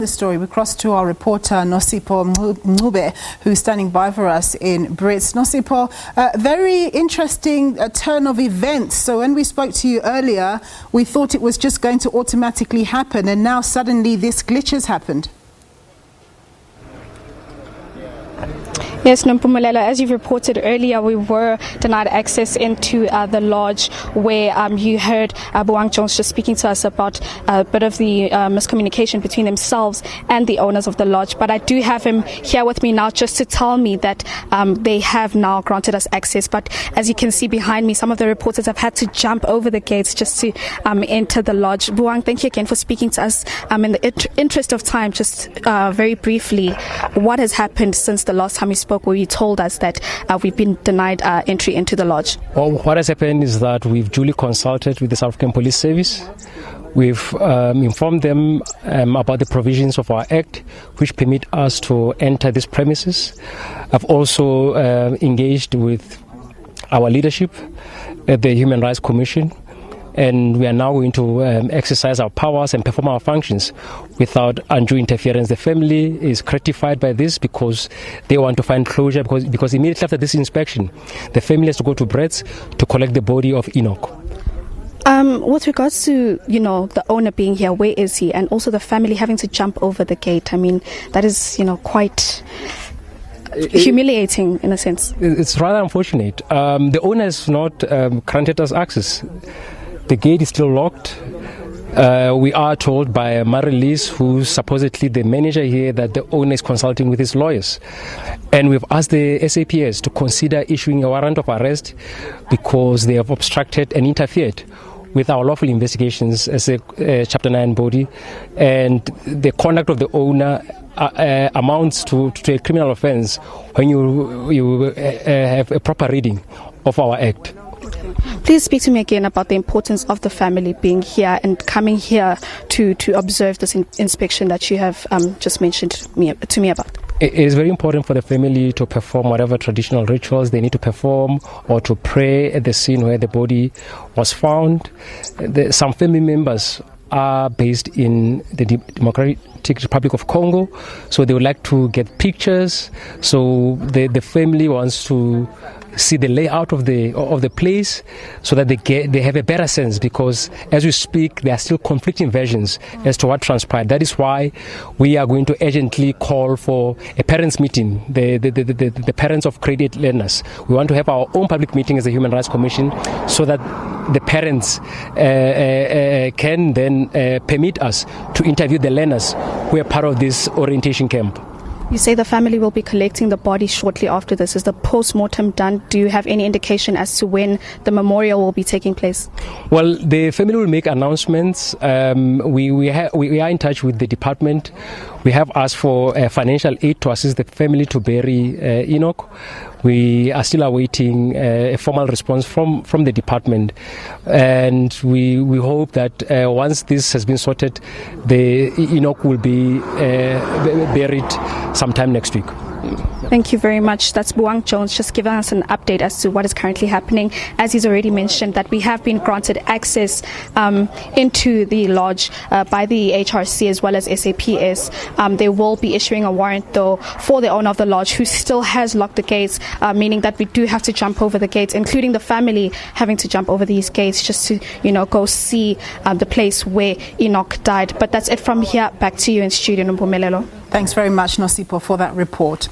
The story, we cross to our reporter Nosipho Mncube, who's standing by for us in Brits. Nosipho, very interesting turn of events. So when we spoke to you earlier, we thought it was just going to automatically happen, and now suddenly this glitch has happened. Yes, Nompumelelo, as you've reported earlier, we were denied access into the lodge where you heard Buang Jones just speaking to us about a bit of the miscommunication between themselves and the owners of the lodge. But I do have him here with me now just to tell me that they have now granted us access. But as you can see behind me, some of the reporters have had to jump over the gates just to enter the lodge. Buang, thank you again for speaking to us. In the interest of time, just very briefly, what has happened since the last time we spoke, where you told us that we've been denied entry into the lodge? Well, what has happened is that we've duly consulted with the South African Police Service. We've informed them about the provisions of our Act, which permit us to enter these premises. I've also engaged with our leadership at the Human Rights Commission, and we are now going to exercise our powers and perform our functions without undue interference. The family is gratified by this because they want to find closure, because immediately after this inspection, the family has to go to Brits to collect the body of Enoch. With regards to, the owner being here, where is he? And also the family having to jump over the gate. I mean, that is, quite humiliating in a sense. It's rather unfortunate. The owner has not granted us access. The gate is still locked. We are told by Marilis, who's supposedly the manager here, that the owner is consulting with his lawyers. And we've asked the SAPS to consider issuing a warrant of arrest because they have obstructed and interfered with our lawful investigations as a Chapter 9 body. And the conduct of the owner amounts to a criminal offense when you have a proper reading of our Act. Please speak to me again about the importance of the family being here and coming here to observe this inspection that you have just mentioned to me about. It is very important for the family to perform whatever traditional rituals they need to perform, or to pray at the scene where the body was found. Some family members are based in the Democratic Republic of Congo, so they would like to get pictures. So the family wants to see the layout of the place so that they have a better sense, because as we speak there are still conflicting versions as to what transpired. That is why we are going to urgently call for a parents meeting, the parents of credit learners. We want to have our own public meeting as a Human Rights Commission so that the parents can then permit us to interview the learners who are part of this orientation camp. You say the family will be collecting the body shortly after this. Is the post-mortem done? Do you have any indication as to when the memorial will be taking place? Well, the family will make announcements. We are in touch with the department. We have asked for financial aid to assist the family to bury Enoch. We are still awaiting a formal response from the department, and we hope that once this has been sorted, the Enoch will be buried sometime next week. Thank you very much. That's Buang Jones just giving us an update as to what is currently happening. As he's already mentioned, that we have been granted access into the lodge by the HRC as well as SAPS. They will be issuing a warrant though for the owner of the lodge, who still has locked the gates, meaning that we do have to jump over the gates, including the family having to jump over these gates just to go see the place where Enoch died. But that's it from here. Back to you in studio, Nompumelelo. Thanks very much, Nosipho, for that report.